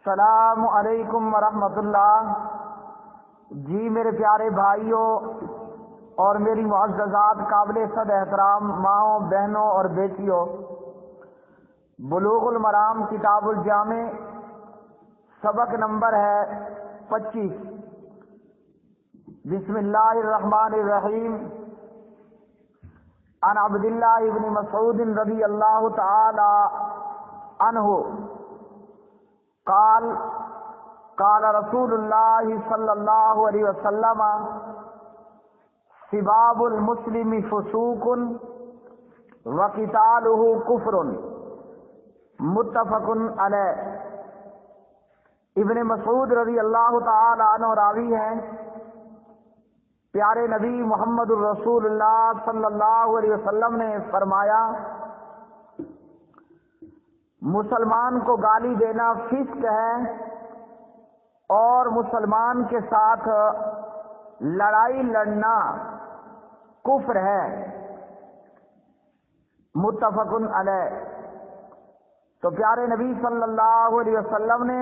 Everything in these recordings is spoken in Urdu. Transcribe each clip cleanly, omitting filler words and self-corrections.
السلام علیکم ورحمۃ اللہ۔ جی میرے پیارے بھائیوں اور میری معززات قابل صد احترام ماؤں بہنوں اور بیٹیوں، بلوغ المرام کتاب الجامع سبق نمبر ہے 25۔ بسم اللہ الرحمن الرحیم۔ عن عبداللہ ابن مسعود رضی اللہ تعالی عنہ قال قال رسول اللہ صلی اللہ علیہ وسلم سباب المسلم فسوق وقتالہ کفر، متفق علیہ۔ ابن مسعود رضی اللہ تعالی عنہ راوی ہیں، پیارے نبی محمد الرسول اللہ صلی اللہ علیہ وسلم نے فرمایا، مسلمان کو گالی دینا فسق ہے اور مسلمان کے ساتھ لڑائی لڑنا کفر ہے، متفق علیہ۔ تو پیارے نبی صلی اللہ علیہ وسلم نے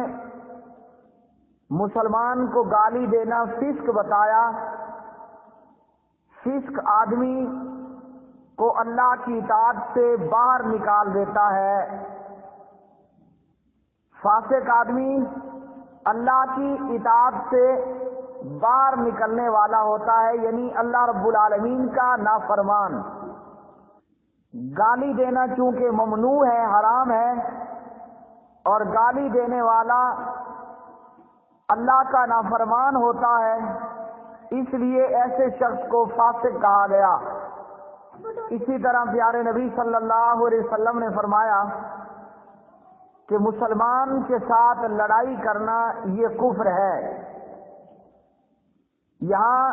مسلمان کو گالی دینا فسق بتایا۔ فسق آدمی کو اللہ کی اطاعت سے باہر نکال دیتا ہے۔ فاسق آدمی اللہ کی اطاعت سے باہر نکلنے والا ہوتا ہے، یعنی اللہ رب العالمین کا نافرمان۔ گالی دینا چونکہ ممنوع ہے، حرام ہے، اور گالی دینے والا اللہ کا نافرمان ہوتا ہے، اس لیے ایسے شخص کو فاسق کہا گیا۔ اسی طرح پیارے نبی صلی اللہ علیہ وسلم نے فرمایا کہ مسلمان کے ساتھ لڑائی کرنا یہ کفر ہے۔ یہاں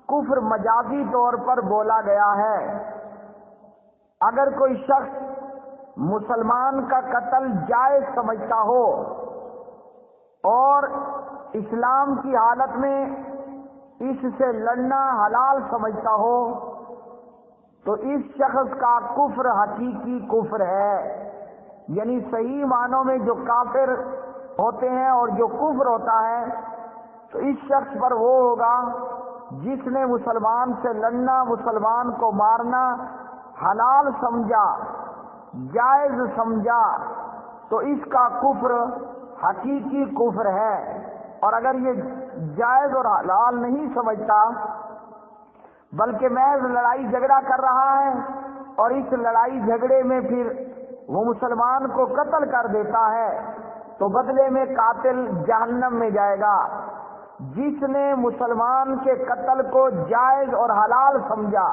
کفر مجازی طور پر بولا گیا ہے۔ اگر کوئی شخص مسلمان کا قتل جائز سمجھتا ہو اور اسلام کی حالت میں اس سے لڑنا حلال سمجھتا ہو تو اس شخص کا کفر حقیقی کفر ہے، یعنی صحیح معنوں میں جو کافر ہوتے ہیں اور جو کفر ہوتا ہے تو اس شخص پر وہ ہوگا جس نے مسلمان سے لڑنا، مسلمان کو مارنا حلال سمجھا، جائز سمجھا، تو اس کا کفر حقیقی کفر ہے۔ اور اگر یہ جائز اور حلال نہیں سمجھتا بلکہ محض لڑائی جھگڑا کر رہا ہے اور اس لڑائی جھگڑے میں پھر وہ مسلمان کو قتل کر دیتا ہے تو بدلے میں قاتل جہنم میں جائے گا۔ جس نے مسلمان کے قتل کو جائز اور حلال سمجھا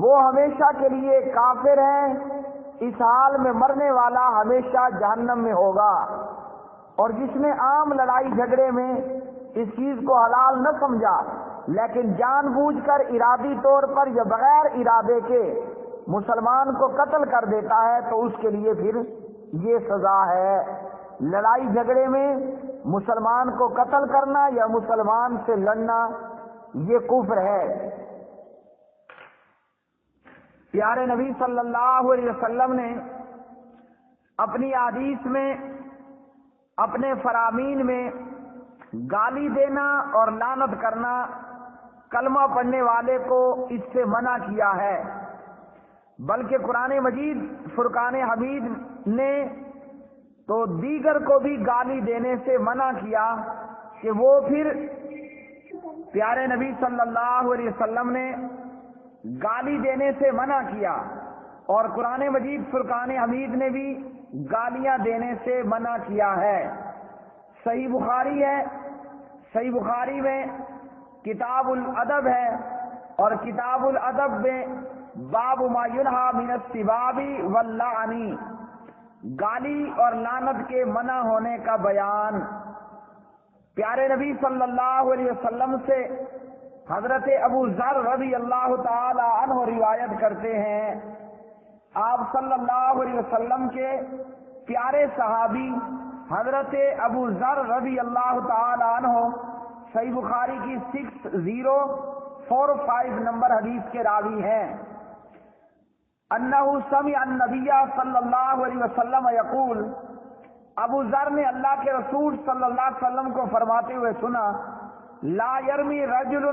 وہ ہمیشہ کے لیے کافر ہے، اس حال میں مرنے والا ہمیشہ جہنم میں ہوگا۔ اور جس نے عام لڑائی جھگڑے میں اس چیز کو حلال نہ سمجھا لیکن جان بوجھ کر ارادی طور پر یا بغیر ارادے کے مسلمان کو قتل کر دیتا ہے تو اس کے لیے پھر یہ سزا ہے۔ لڑائی جھگڑے میں مسلمان کو قتل کرنا یا مسلمان سے لڑنا یہ کفر ہے۔ پیارے نبی صلی اللہ علیہ وسلم نے اپنی احادیث میں، اپنے فرامین میں گالی دینا اور لعنت کرنا کلمہ پڑھنے والے کو اس سے منع کیا ہے، بلکہ قرآن مجید فرقان حمید نے تو دیگر کو بھی گالی دینے سے منع کیا کہ وہ پھر پیارے نبی صلی اللہ علیہ وسلم نے گالی دینے سے منع کیا، اور قرآن مجید فرقان حمید نے بھی گالیاں دینے سے منع کیا ہے۔ صحیح بخاری ہے، صحیح بخاری میں کتاب الادب ہے، اور کتاب الادب میں باب ما ینہی من السباب واللعن، گالی اور لعنت کے منع ہونے کا بیان۔ پیارے نبی صلی اللہ علیہ وسلم سے حضرت ابو ذر رضی اللہ تعالی عنہ روایت کرتے ہیں، آپ صلی اللہ علیہ وسلم کے پیارے صحابی حضرت ابو ذر رضی اللہ تعالی عنہ صحیح بخاری کی 6045 نمبر حدیث کے راوی ہیں۔ انہ سمع النبی صلی اللہ علیہ وسلم یقول، ابو ذر نے اللہ کے رسول صلی اللہ علیہ وسلم کو فرماتے ہوئے سنا، لا یرمی رجل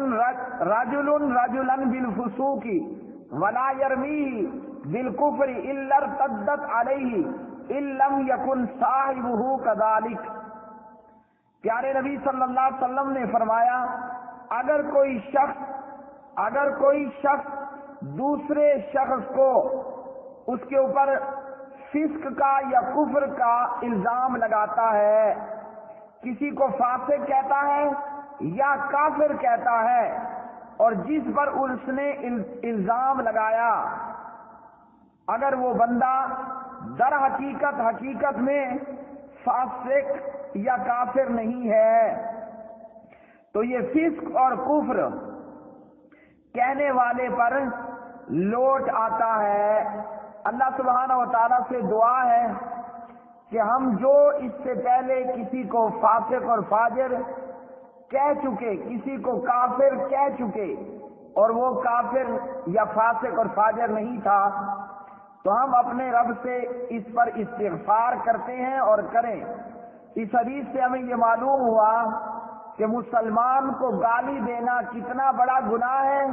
رجلا بالفسوق ولا یرمی بالکفر الا ارتدت علیہ ان لم یکن صاحبہ کذالک۔ پیارے نبی صلی اللہ علیہ وسلم نے فرمایا، اگر کوئی شخص دوسرے شخص کو اس کے اوپر فسق کا یا کفر کا الزام لگاتا ہے، کسی کو فاسق کہتا ہے یا کافر کہتا ہے، اور جس پر اس نے الزام لگایا اگر وہ بندہ در حقیقت میں فاسق یا کافر نہیں ہے، تو یہ فسق اور کفر کہنے والے پر لوٹ آتا ہے۔ اللہ سبحانہ و تعالیٰ سے دعا ہے کہ ہم جو اس سے پہلے کسی کو فاسق اور فاجر کہہ چکے، کسی کو کافر کہہ چکے، اور وہ کافر یا فاسق اور فاجر نہیں تھا، تو ہم اپنے رب سے اس پر استغفار کرتے ہیں اور کریں۔ اس حدیث سے ہمیں یہ معلوم ہوا کہ مسلمان کو گالی دینا کتنا بڑا گناہ ہے،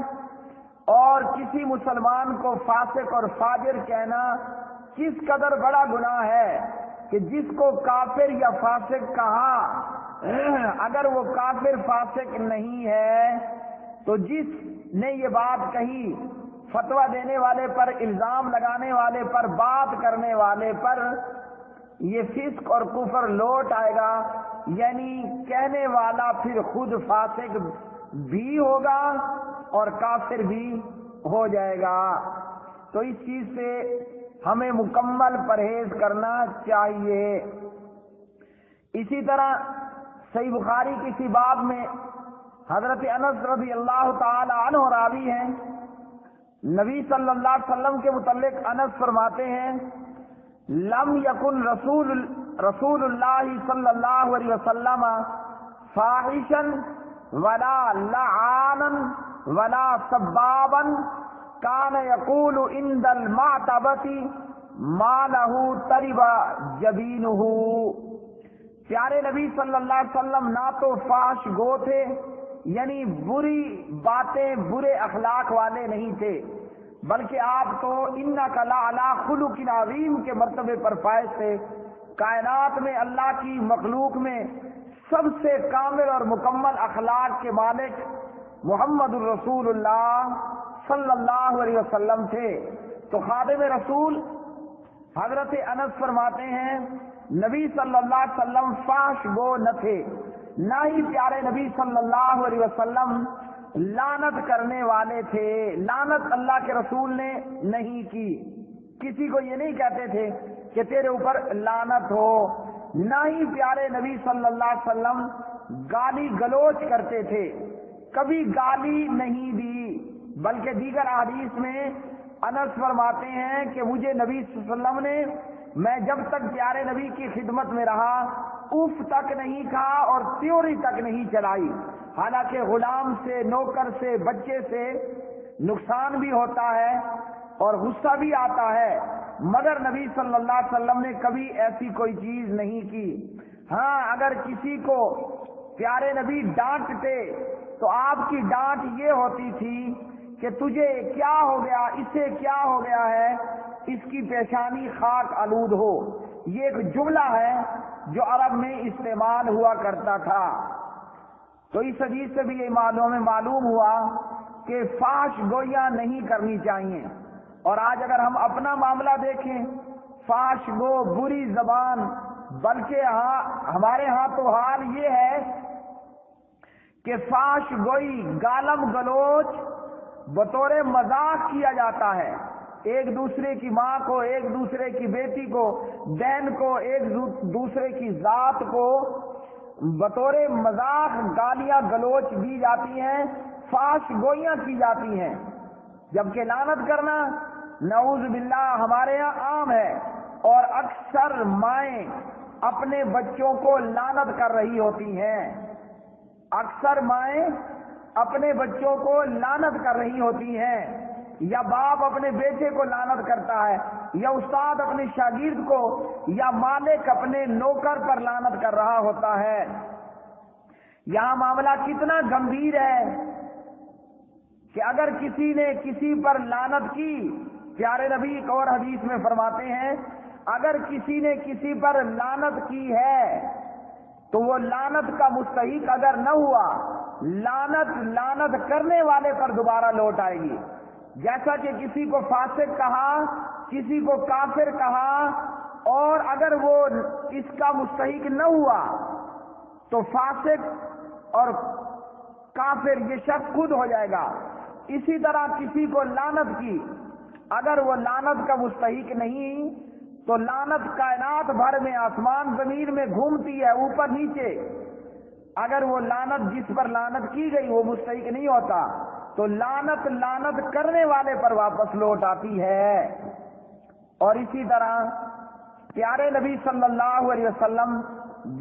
اور کسی مسلمان کو فاسق اور فاجر کہنا کس قدر بڑا گناہ ہے کہ جس کو کافر یا فاسق کہا اگر وہ کافر فاسق نہیں ہے، تو جس نے یہ بات کہی، فتویٰ دینے والے پر، الزام لگانے والے پر، بات کرنے والے پر یہ فسق اور کفر لوٹ آئے گا، یعنی کہنے والا پھر خود فاسق بھی ہوگا اور کافر بھی ہو جائے گا۔ تو اس چیز سے ہمیں مکمل پرہیز کرنا چاہیے۔ اسی طرح صحیح بخاری کسی باب میں حضرت انس رضی اللہ تعالی عنہ راوی ہیں، نبی صلی اللہ علیہ وسلم کے متعلق انس فرماتے ہیں، لم یکن رسول اللہ صلی اللہ علیہ وسلم فاحشا ولا لعانا ولا سبابا کان یقول عند المعتبۃ ما له ترب جبینہ۔ پیارے نبی صلی اللہ علیہ وسلم نہ تو فحش گو تھے، یعنی بری باتیں، برے اخلاق والے نہیں تھے، بلکہ آپ تو انک لعلی خلق عظیم کے مرتبے پر فائز تھے۔ کائنات میں اللہ کی مخلوق میں سب سے کامل اور مکمل اخلاق کے مالک محمد الرسول اللہ صلی اللہ علیہ وسلم تھے۔ تو خادم رسول حضرت انس فرماتے ہیں، نبی صلی اللہ علیہ وسلم فحش گو نہ تھے، نہ ہی پیارے نبی صلی اللہ علیہ وسلم لعنت کرنے والے تھے۔ لعنت اللہ کے رسول نے نہیں کی، کسی کو یہ نہیں کہتے تھے کہ تیرے اوپر لعنت ہو، نہ ہی پیارے نبی صلی اللہ علیہ وسلم گالی گلوچ کرتے تھے، کبھی گالی نہیں دی، بلکہ دیگر احادیث میں انس فرماتے ہیں کہ مجھے نبی صلی اللہ علیہ وسلم نے، میں جب تک پیارے نبی کی خدمت میں رہا، اف تک نہیں کہا اور تیوری تک نہیں چلائی۔ حالانکہ غلام سے، نوکر سے، بچے سے نقصان بھی ہوتا ہے اور غصہ بھی آتا ہے، مگر نبی صلی اللہ علیہ وسلم نے کبھی ایسی کوئی چیز نہیں کی۔ ہاں، اگر کسی کو پیارے نبی ڈانٹتے تو آپ کی ڈانٹ یہ ہوتی تھی کہ تجھے کیا ہو گیا، اسے کیا ہو گیا ہے، اس کی پیشانی خاک آلود ہو۔ یہ ایک جملہ ہے جو عرب میں استعمال ہوا کرتا تھا۔ تو اس حدیث سے بھی یہ معلوم ہوا کہ فحش گویاں نہیں کرنی چاہیے۔ اور آج اگر ہم اپنا معاملہ دیکھیں، فحش گو، بری زبان، بلکہ ہمارے ہاں تو حال یہ ہے کہ فحش گوئی، گالم گلوچ بطور مذاق کیا جاتا ہے، ایک دوسرے کی ماں کو، ایک دوسرے کی بیٹی کو، بہن کو، ایک دوسرے کی ذات کو بطور مذاق گالیاں گلوچ دی جاتی ہیں، فحش گوئیاں کی جاتی ہیں، جبکہ لعنت کرنا نعوذ باللہ ہمارے یہاں عام ہے، اور اکثر مائیں اپنے بچوں کو لعنت کر رہی ہوتی ہیں، اکثر مائیں اپنے بچوں کو لعنت کر رہی ہوتی ہیں، یا باپ اپنے بیٹے کو لعنت کرتا ہے، یا استاد اپنے شاگرد کو یا مالک اپنے نوکر پر لعنت کر رہا ہوتا ہے۔ یہاں معاملہ کتنا گمبھیر ہے کہ اگر کسی نے کسی پر لعنت کی، پیارے نبی ایک اور حدیث میں فرماتے ہیں اگر کسی نے کسی پر لعنت کی ہے تو وہ لعنت کا مستحق اگر نہ ہوا، لعنت کرنے والے پر دوبارہ لوٹ آئے گی۔ جیسا کہ کسی کو فاسق کہا، کسی کو کافر کہا، اور اگر وہ اس کا مستحق نہ ہوا تو فاسق اور کافر یہ شخص خود ہو جائے گا۔ اسی طرح کسی کو لعنت کی، اگر وہ لعنت کا مستحق نہیں تو لعنت کائنات بھر میں آسمان زمین میں گھومتی ہے اوپر نیچے، اگر وہ لعنت جس پر لعنت کی گئی وہ مستحق نہیں ہوتا تو لعنت کرنے والے پر واپس لوٹ آتی ہے۔ اور اسی طرح پیارے نبی صلی اللہ علیہ وسلم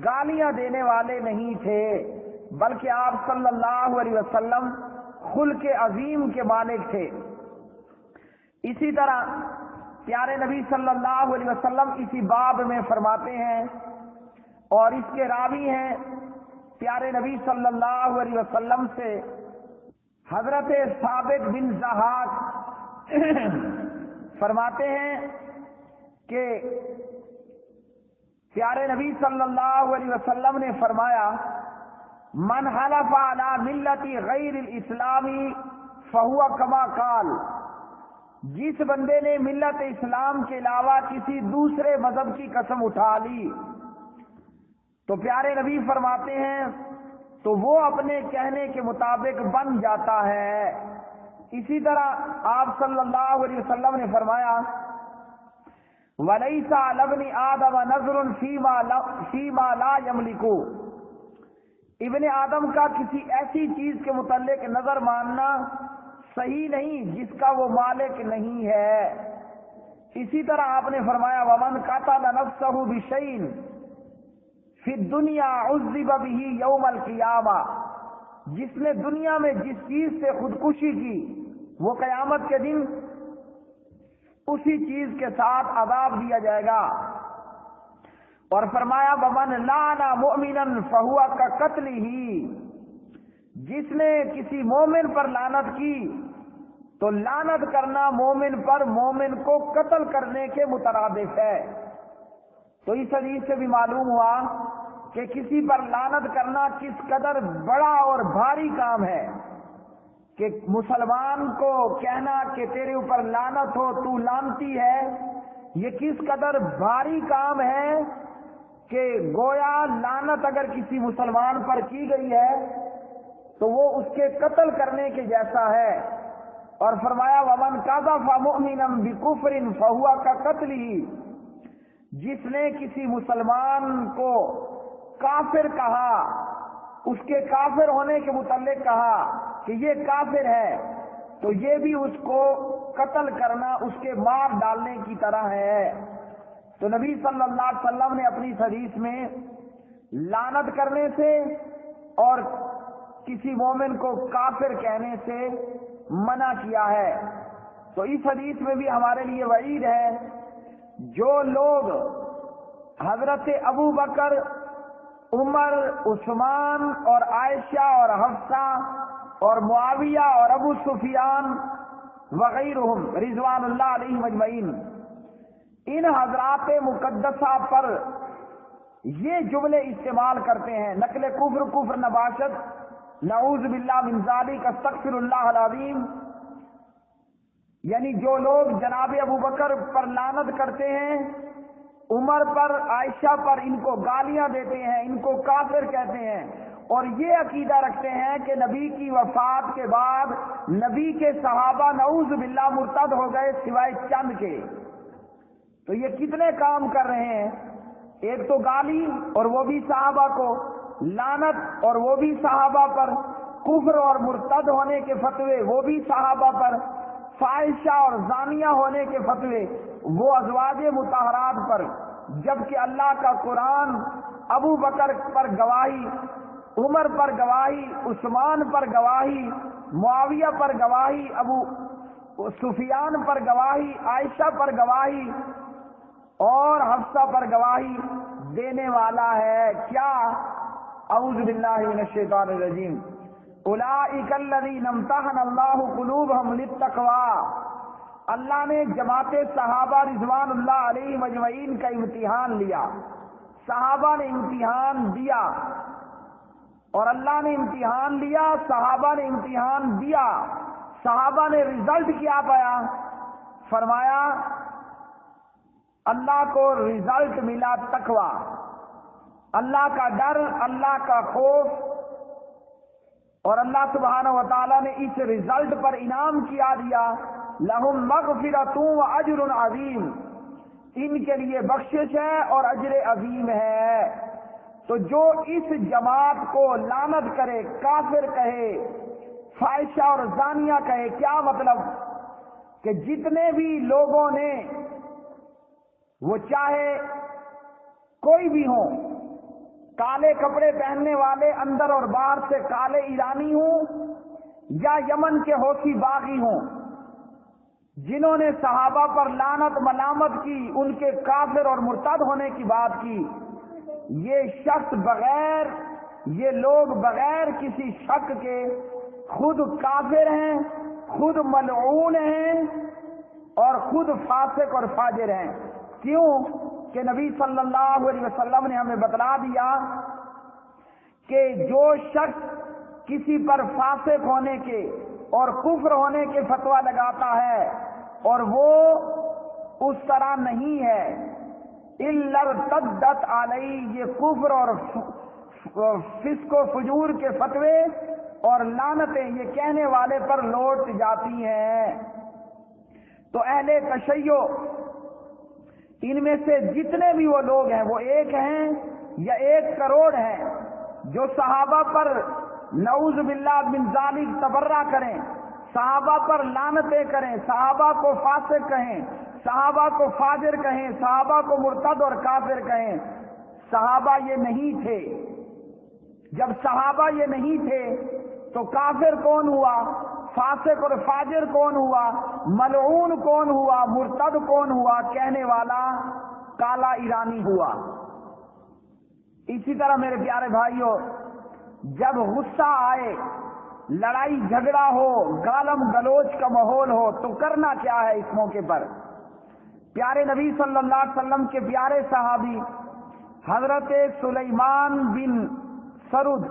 گالیاں دینے والے نہیں تھے، بلکہ آپ صلی اللہ علیہ وسلم خلق عظیم کے مالک تھے۔ اسی طرح پیارے نبی صلی اللہ علیہ وسلم اسی باب میں فرماتے ہیں، اور اس کے راوی ہیں پیارے نبی صلی اللہ علیہ وسلم سے حضرت ثابت بن ضحاک فرماتے ہیں کہ پیارے نبی صلی اللہ علیہ وسلم نے فرمایا من حلف علی ملت غیر الاسلامی فہو کما قال، جس بندے نے ملت اسلام کے علاوہ کسی دوسرے مذہب کی قسم اٹھا لی تو پیارے نبی فرماتے ہیں تو وہ اپنے کہنے کے مطابق بن جاتا ہے۔ اسی طرح آپ صلی اللہ علیہ وسلم نے فرمایا وَلَيْسَ عَلَى ابْنِ آدَمَ نَظْرٌ فِيمَا لَا يَمْلِكُ، ابن آدم کا کسی ایسی چیز کے متعلق نظر ماننا صحیح نہیں جس کا وہ مالک نہیں ہے۔ اسی طرح آپ نے فرمایا وَمَنْ قَتَلَ نَفْسَهُ بِشَيْءٍ فِي الدُّنْيَا عُذِّبَ بِهِ يَوْمَ الْقِيَامَةِ، جس نے دنیا میں جس چیز سے خودکشی کی وہ قیامت کے دن اسی چیز کے ساتھ عذاب دیا جائے گا۔ اور فرمایا وَمَنْ لَعَنَ مُؤْمِنًا فَهُوَ كَقَتْلِهِ، جس نے کسی مومن پر لعنت کی تو لعنت کرنا مومن پر مومن کو قتل کرنے کے مترادف ہے۔ تو اس حدیث سے بھی معلوم ہوا کہ کسی پر لعنت کرنا کس قدر بڑا اور بھاری کام ہے، کہ مسلمان کو کہنا کہ تیرے اوپر لعنت ہو تو لعنتی ہے، یہ کس قدر بھاری کام ہے کہ گویا لعنت اگر کسی مسلمان پر کی گئی ہے تو وہ اس کے قتل کرنے کے جیسا ہے۔ اور فرمایا وَمَنْ قَذَفَ مُؤْمِنًا بِكُفْرٍ فَهُوَ كَقَتْلِهِ، جس نے کسی مسلمان کو کافر کہا، اس کے کافر ہونے کے متعلق کہا کہ یہ کافر ہے تو یہ بھی اس کو قتل کرنا اس کے مار ڈالنے کی طرح ہے۔ تو نبی صلی اللہ علیہ وسلم نے اپنی حدیث میں لعنت کرنے سے اور کسی مومن کو کافر کہنے سے منع کیا ہے۔ تو اس حدیث میں بھی ہمارے لیے وعید ہے، جو لوگ حضرت ابو بکر، عمر، عثمان اور عائشہ اور حفصہ اور معاویہ اور ابو سفیان وغیرہم رضوان اللہ علیہم اجمعین، ان حضرات مقدسہ پر یہ جملے استعمال کرتے ہیں، نقل کفر نباشت، نعوذ باللہ من ذالک، استغفر اللہ العظیم، یعنی جو لوگ جناب ابو بکر پر لعنت کرتے ہیں، عمر پر، عائشہ پر، ان کو گالیاں دیتے ہیں، ان کو کافر کہتے ہیں، اور یہ عقیدہ رکھتے ہیں کہ نبی کی وفات کے بعد نبی کے صحابہ نعوذ باللہ مرتد ہو گئے سوائے چند کے، تو یہ کتنے کام کر رہے ہیں؟ ایک تو گالی اور وہ بھی صحابہ کو، لعنت اور وہ بھی صحابہ پر، کفر اور مرتد ہونے کے فتوے وہ بھی صحابہ پر، فاحشہ اور زانیہ ہونے کے فتوے وہ ازواج مطہرات پر، جبکہ اللہ کا قرآن ابو بکر پر گواہی، عمر پر گواہی، عثمان پر گواہی، معاویہ پر گواہی، ابو سفیان پر گواہی، عائشہ پر گواہی اور حفصہ پر گواہی دینے والا ہے۔ کیا؟ اعوذ باللہ من الشیطان الرجیم، اولئک الذین امتحن اللہ قلوبہم للتقوی۔ اللہ نے جماعت صحابہ رضوان اللہ علیہ مجمعین کا امتحان لیا، صحابہ نے امتحان دیا، اور اللہ نے امتحان لیا، صحابہ نے امتحان دیا۔ صحابہ نے رزلٹ کیا پایا؟ فرمایا اللہ کو رزلٹ ملا تقوی، اللہ کا ڈر، اللہ کا خوف، اور اللہ سبحانہ و تعالیٰ نے اس رزلٹ پر انعام کیا دیا، لہم مغفرۃ و اجر عظیم، ان کے لیے بخشش ہے اور اجر عظیم ہے۔ تو جو اس جماعت کو لعنت کرے، کافر کہے، فاحشہ اور زانیہ کہے، کیا مطلب؟ کہ جتنے بھی لوگوں نے، وہ چاہے کوئی بھی ہوں، کالے کپڑے پہننے والے اندر اور باہر سے کالے ایرانی ہوں، یا یمن کے حوثی باغی ہوں، جنہوں نے صحابہ پر لعنت ملامت کی، ان کے کافر اور مرتد ہونے کی بات کی، یہ شخص بغیر، یہ لوگ بغیر کسی شک کے خود کافر ہیں، خود ملعون ہیں، اور خود فاسق اور فاجر ہیں۔ کیوں؟ کہ نبی صلی اللہ علیہ وسلم نے ہمیں بتلا دیا کہ جو شخص کسی پر فاسق ہونے کے اور کفر ہونے کے فتویٰ لگاتا ہے اور وہ اس طرح نہیں ہے، الا ارتدت علیہ، یہ کفر اور فسق و فجور کے فتوے اور لعنتیں یہ کہنے والے پر لوٹ جاتی ہیں۔ تو اہل تشیع، ان میں سے جتنے بھی وہ لوگ ہیں، وہ ایک ہیں یا 1 کروڑ ہیں، جو صحابہ پر نعوذ باللہ من ذالک تبرہ کریں، صحابہ پر لعنتیں کریں، صحابہ کو فاسق کہیں، صحابہ کو فاجر کہیں، صحابہ کو مرتد اور کافر کہیں۔ صحابہ یہ نہیں تھے۔ جب صحابہ یہ نہیں تھے تو کافر کون ہوا؟ فاسق اور فاجر کون ہوا؟ ملعون کون ہوا؟ مرتد کون ہوا؟ کہنے والا کالا ایرانی ہوا۔ اسی طرح میرے پیارے بھائیوں، جب غصہ آئے، لڑائی جھگڑا ہو، گالم گلوچ کا ماحول ہو، تو کرنا کیا ہے اس موقع پر؟ پیارے نبی صلی اللہ علیہ وسلم کے پیارے صحابی حضرت سلیمان بن سرد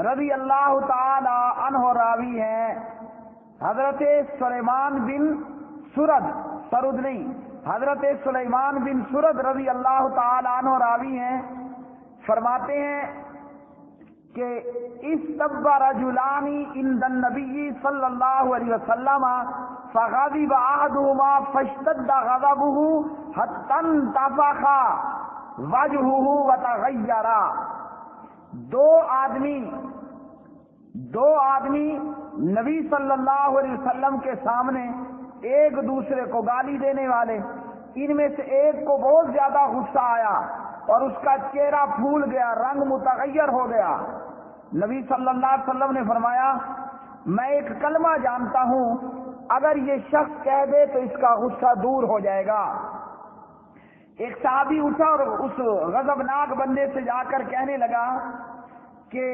رضی اللہ تعالی عنہ راوی ہیں۔ حضرت سلیمان بن سرد نہیں، حضرت سلیمان بن سرد رضی اللہ تعالی عنہ راوی ہیں، فرماتے ہیں کہ استب رجلان عند النبی صلی اللہ علیہ وسلم فغضب احدهما فاشتد غضبه حتى انتفخ وجهه وتغير۔ دو آدمی نبی صلی اللہ علیہ وسلم کے سامنے ایک دوسرے کو گالی دینے والے، ان میں سے ایک کو بہت زیادہ غصہ آیا اور اس کا چہرہ پھول گیا، رنگ متغیر ہو گیا۔ نبی صلی اللہ علیہ وسلم نے فرمایا، میں ایک کلمہ جانتا ہوں، اگر یہ شخص کہہ دے تو اس کا غصہ دور ہو جائے گا۔ ایک صحابی اٹھا اور اس غضبناک بندے سے جا کر کہنے لگا کہ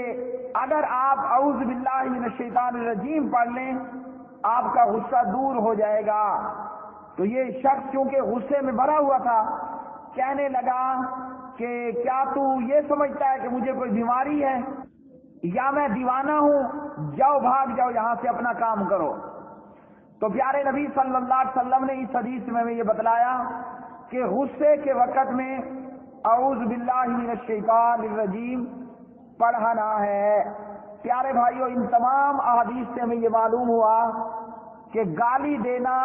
اگر آپ اعوذ باللہ من الشیطان الرجیم پڑھ لیں آپ کا غصہ دور ہو جائے گا۔ تو یہ شخص چونکہ غصے میں بھرا ہوا تھا، کہنے لگا کہ کیا تو یہ سمجھتا ہے کہ مجھے کوئی بیماری ہے یا میں دیوانہ ہوں؟ جاؤ، بھاگ جاؤ یہاں سے، اپنا کام کرو۔ تو پیارے نبی صلی اللہ علیہ وسلم نے اس حدیث میں یہ بتلایا کہ غصے کے وقت میں اعوذ باللہ من الشیطان الرجیم پڑھنا ہے۔ پیارے بھائیو، ان تمام احادیث سے ہمیں یہ معلوم ہوا کہ گالی دینا،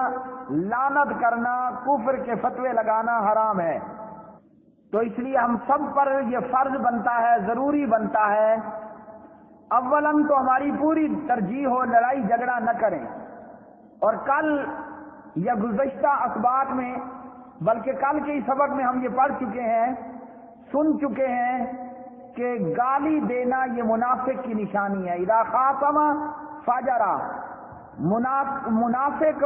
لعنت کرنا، کفر کے فتوے لگانا حرام ہے۔ تو اس لیے ہم سب پر یہ فرض بنتا ہے، ضروری بنتا ہے، اولاً تو ہماری پوری ترجیح ہو لڑائی جھگڑا نہ کریں۔ اور کل یا گزشتہ اسباق میں، بلکہ کل کے ہی سبق میں ہم یہ پڑھ چکے ہیں، سن چکے ہیں کہ گالی دینا یہ منافق کی نشانی ہے۔ اذا خاصم فجر، منافق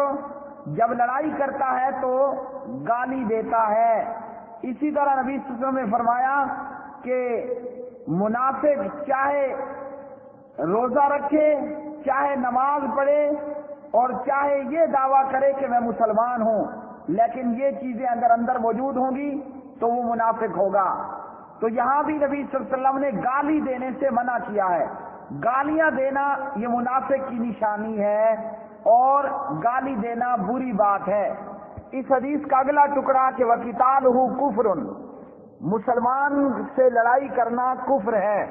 جب لڑائی کرتا ہے تو گالی دیتا ہے۔ اسی طرح نبی صلی اللہ علیہ وسلم نے فرمایا کہ منافق چاہے روزہ رکھے، چاہے نماز پڑھے اور چاہے یہ دعویٰ کرے کہ میں مسلمان ہوں، لیکن یہ چیزیں اگر اندر موجود ہوں گی تو وہ منافق ہوگا۔ تو یہاں بھی نبی صلی اللہ علیہ وسلم نے گالی دینے سے منع کیا ہے۔ گالیاں دینا یہ منافق کی نشانی ہے اور گالی دینا بری بات ہے۔ اس حدیث کا اگلا ٹکڑا کہ وَقِتَالُهُ كُفْرٌ، مسلمان سے لڑائی کرنا کفر ہے۔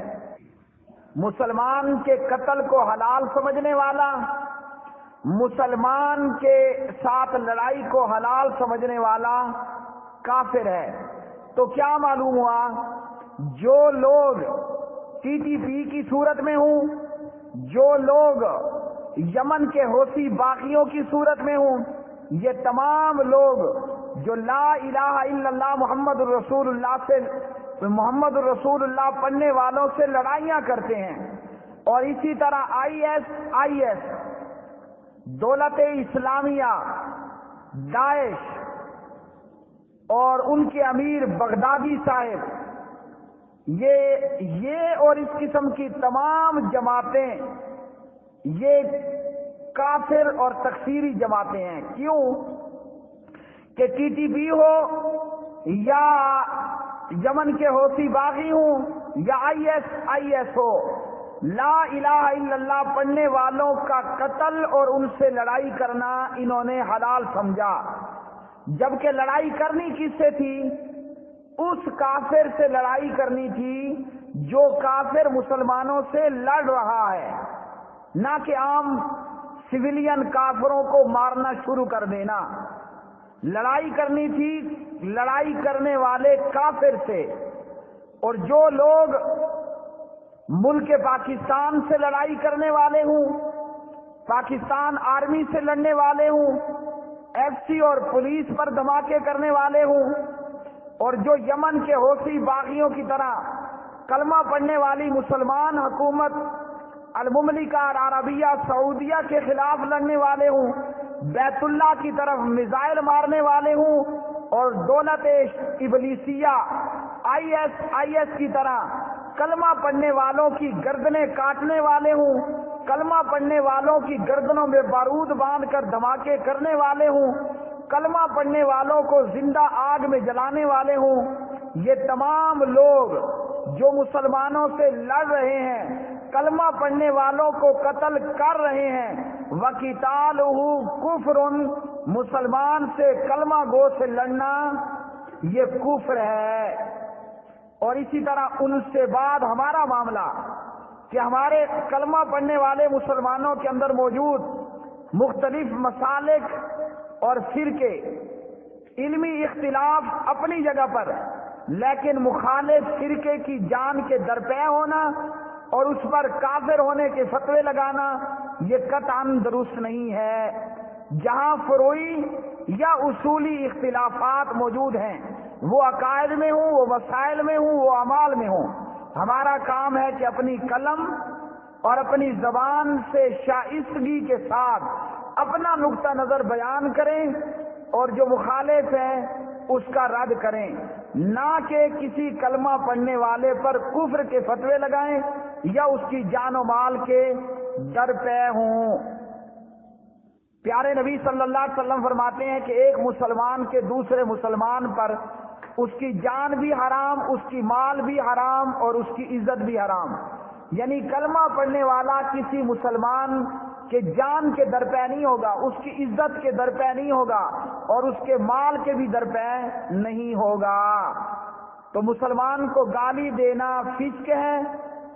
مسلمان کے قتل کو حلال سمجھنے والا، مسلمان کے ساتھ لڑائی کو حلال سمجھنے والا کافر ہے۔ تو کیا معلوم ہوا، جو لوگ ٹی ٹی پی کی صورت میں ہوں، جو لوگ یمن کے حوثی باغیوں کی صورت میں ہوں، یہ تمام لوگ جو لا الہ الا اللہ محمد الرسول اللہ سے محمد الرسول اللہ پڑھنے والوں سے لڑائیاں کرتے ہیں، اور اسی طرح IS دولت اسلامیہ، داعش اور ان کے امیر بغدادی صاحب، یہ اور اس قسم کی تمام جماعتیں یہ کافر اور تکفیری جماعتیں ہیں۔ کیوں کہ ٹی ٹی پی ہو یا یمن کے حوثی باغی ہوں یا IS ہو، لا الہ الا اللہ پڑھنے والوں کا قتل اور ان سے لڑائی کرنا انہوں نے حلال سمجھا، جبکہ لڑائی کرنی کس سے تھی؟ اس کافر سے لڑائی کرنی تھی جو کافر مسلمانوں سے لڑ رہا ہے، نہ کہ عام سویلین کافروں کو مارنا شروع کر دینا۔ لڑائی کرنی تھی لڑائی کرنے والے کافر سے، اور جو لوگ ملک پاکستان سے لڑائی کرنے والے ہوں، پاکستان آرمی سے لڑنے والے ہوں، FC اور پولیس پر دھماکے کرنے والے ہوں، اور جو یمن کے حوثی باغیوں کی طرح کلمہ پڑھنے والی مسلمان حکومت المملکہ العربیہ سعودیہ کے خلاف لڑنے والے ہوں، بیت اللہ کی طرف میزائل مارنے والے ہوں، اور دولت ابلیسیہ IS کی طرح کلمہ پڑھنے والوں کی گردنیں کاٹنے والے ہوں، کلمہ پڑھنے والوں کی گردنوں میں بارود باندھ کر دھماکے کرنے والے ہوں، کلمہ پڑھنے والوں کو زندہ آگ میں جلانے والے ہوں، یہ تمام لوگ جو مسلمانوں سے لڑ رہے ہیں، کلمہ پڑھنے والوں کو قتل کر رہے ہیں، وَقِتَالُهُ كُفْرٌ، مسلمان سے کلمہ گو سے لڑنا یہ کفر ہے۔ اور اسی طرح ان سے بعد ہمارا معاملہ کہ ہمارے کلمہ پڑھنے والے مسلمانوں کے اندر موجود مختلف مسالک اور فرقے، علمی اختلاف اپنی جگہ پر، لیکن مخالف فرقے کی جان کے درپے ہونا اور اس پر کافر ہونے کے فتوے لگانا یہ قطعاً درست نہیں ہے۔ جہاں فروعی یا اصولی اختلافات موجود ہیں، وہ عقائد میں ہوں، وہ مسائل میں ہوں، وہ اعمال میں ہوں، ہمارا کام ہے کہ اپنی قلم اور اپنی زبان سے شائستگی کے ساتھ اپنا نقطہ نظر بیان کریں اور جو مخالف ہیں اس کا رد کریں، نہ کہ کسی کلمہ پڑھنے والے پر کفر کے فتوے لگائیں یا اس کی جان و مال کے در پہ ہوں۔ پیارے نبی صلی اللہ علیہ وسلم فرماتے ہیں کہ ایک مسلمان کے دوسرے مسلمان پر اس کی جان بھی حرام، اس کی مال بھی حرام اور اس کی عزت بھی حرام، یعنی کلمہ پڑھنے والا کسی مسلمان کے جان کے درپے نہیں ہوگا، اس کی عزت کے درپے نہیں ہوگا اور اس کے مال کے بھی درپے نہیں ہوگا۔ تو مسلمان کو گالی دینا فسق ہے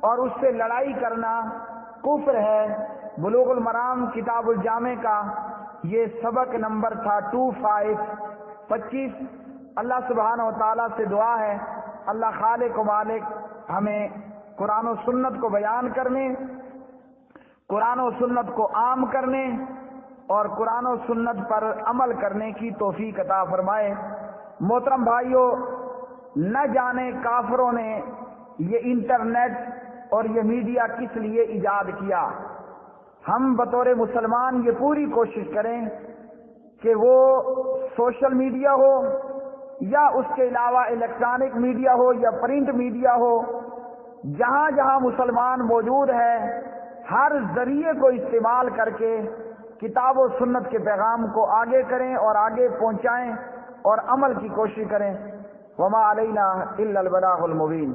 اور اس سے لڑائی کرنا کفر ہے۔ بلوغ المرام کتاب الجامع کا یہ سبق نمبر تھا 2525۔ اللہ سبحانہ و تعالیٰ سے دعا ہے اللہ خالق و مالک ہمیں قرآن و سنت کو بیان کرنے، قرآن و سنت کو عام کرنے اور قرآن و سنت پر عمل کرنے کی توفیق عطا فرمائے۔ محترم بھائیوں، نہ جانے کافروں نے یہ انٹرنیٹ اور یہ میڈیا کس لیے ایجاد کیا۔ ہم بطور مسلمان یہ پوری کوشش کریں کہ وہ سوشل میڈیا ہو یا اس کے علاوہ الیکٹرانک میڈیا ہو یا پرنٹ میڈیا ہو، جہاں جہاں مسلمان موجود ہے ہر ذریعے کو استعمال کر کے کتاب و سنت کے پیغام کو آگے کریں اور آگے پہنچائیں اور عمل کی کوشش کریں۔ وما علینا الا البلاغ المبین۔